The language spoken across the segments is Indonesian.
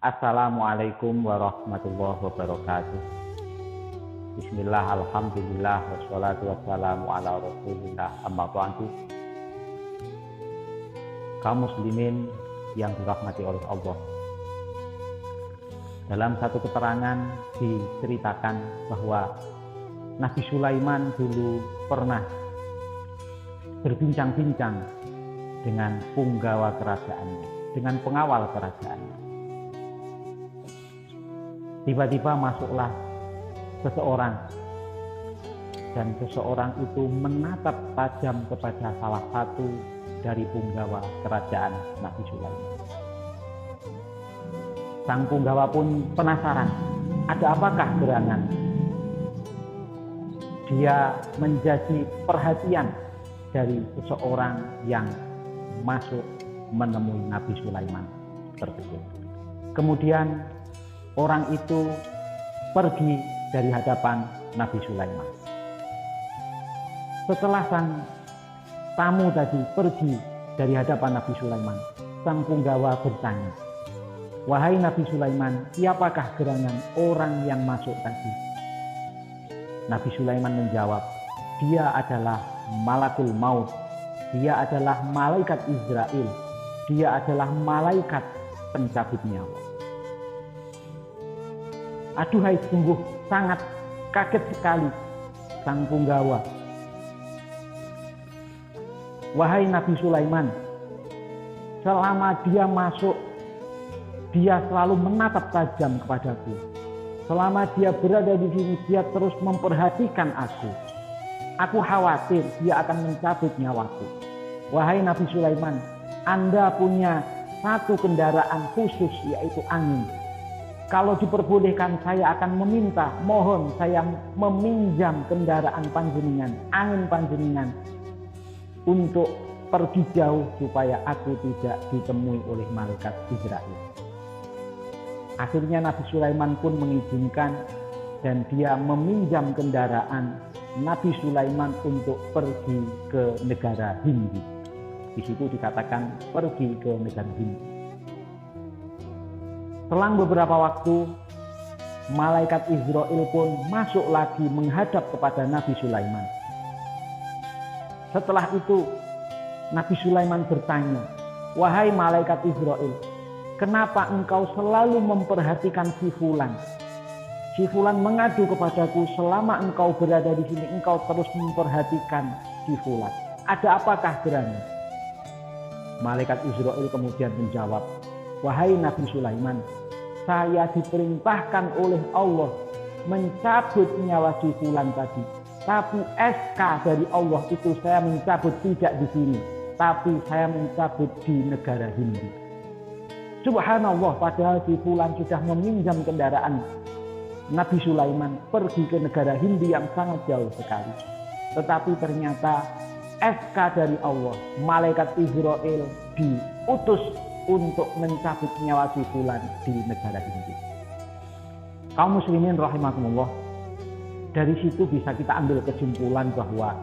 Assalamualaikum warahmatullahi wabarakatuh. Bismillah, alhamdulillah, wassalatu wassalamu ala rasulillah, amma ba'du. Kaum muslimin yang dirahmati oleh Allah, dalam satu keterangan diceritakan bahwa Nabi Sulaiman dulu pernah berbincang-bincang dengan punggawa kerajaannya, dengan pengawal kerajaannya. Tiba-tiba masuklah seseorang, dan seseorang itu menatap tajam kepada salah satu dari punggawa kerajaan Nabi Sulaiman. Sang punggawa pun penasaran, ada apakah gerangan? Dia menjadi perhatian dari seseorang yang masuk menemui Nabi Sulaiman tersebut. Kemudian orang itu pergi dari hadapan Nabi Sulaiman. Setelah sang tamu tadi pergi dari hadapan Nabi Sulaiman, sang punggawa bertanya, "Wahai Nabi Sulaiman, siapakah gerangan orang yang masuk tadi?" Nabi Sulaiman menjawab, "Dia adalah Malakul Maut. Dia adalah malaikat Israel. Dia adalah malaikat pencabut nyawa." Aduhai, sungguh sangat kaget sekali sang punggawa. "Wahai Nabi Sulaiman, selama dia masuk, dia selalu menatap tajam kepadaku. Selama dia berada di sini, dia terus memperhatikan aku. Aku khawatir dia akan mencabut nyawaku. Wahai Nabi Sulaiman, Anda punya satu kendaraan khusus, yaitu angin. Kalau diperbolehkan, saya akan meminta, mohon saya meminjam kendaraan panjenengan, angin panjenengan, untuk pergi jauh supaya aku tidak ditemui oleh malaikat Israel." Akhirnya Nabi Sulaiman pun mengizinkan, dan dia meminjam kendaraan Nabi Sulaiman untuk pergi ke negara Hindi. Di situ dikatakan pergi ke negara Hindi. Selang beberapa waktu, malaikat Israel pun masuk lagi menghadap kepada Nabi Sulaiman. Setelah itu, Nabi Sulaiman bertanya, "Wahai malaikat Israel, kenapa engkau selalu memperhatikan si Fulan? Si Fulan mengadu kepadaku, selama engkau berada di sini, engkau terus memperhatikan si Fulan. Ada apakah gerangan?" Malaikat Israel kemudian menjawab, "Wahai Nabi Sulaiman, saya diperintahkan oleh Allah mencabut nyawa si Fulan tadi. Tapi SK dari Allah itu saya mencabut tidak di sini, tapi saya mencabut di negara Hindi." Subhanallah, padahal si Fulan sudah meminjam kendaraan Nabi Sulaiman pergi ke negara Hindi yang sangat jauh sekali. Tetapi ternyata SK dari Allah, malaikat Israel diutus untuk mencabut nyawa si Fulan di negara Hindi. Kaum muslimin rahimakumullah, dari situ bisa kita ambil kesimpulan bahwa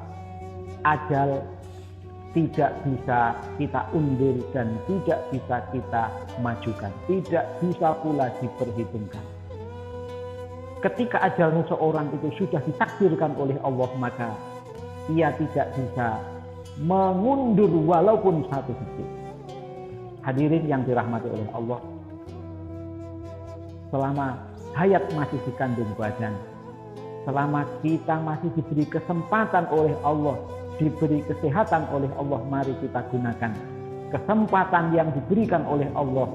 ajal tidak bisa kita undur dan tidak bisa kita majukan, tidak bisa pula diperhitungkan. Ketika ajal seseorang itu sudah ditakdirkan oleh Allah, maka ia tidak bisa mengundur walaupun satu detik. Hadirin yang dirahmati oleh Allah, selama hayat masih dikandung badan, selama kita masih diberi kesempatan oleh Allah, diberi kesehatan oleh Allah, mari kita gunakan kesempatan yang diberikan oleh Allah.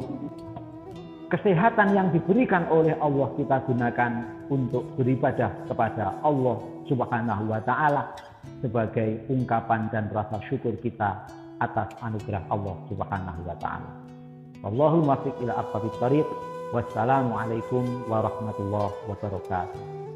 Kesehatan yang diberikan oleh Allah kita gunakan untuk beribadah kepada Allah Subhanahu wa Ta'ala sebagai ungkapan dan rasa syukur kita atas anugerah Allah Subhanahu wa Ta'ala. Wallahul muwaffiq ila aqwamit thoriq. Wassalamualaikum warahmatullahi wabarakatuh.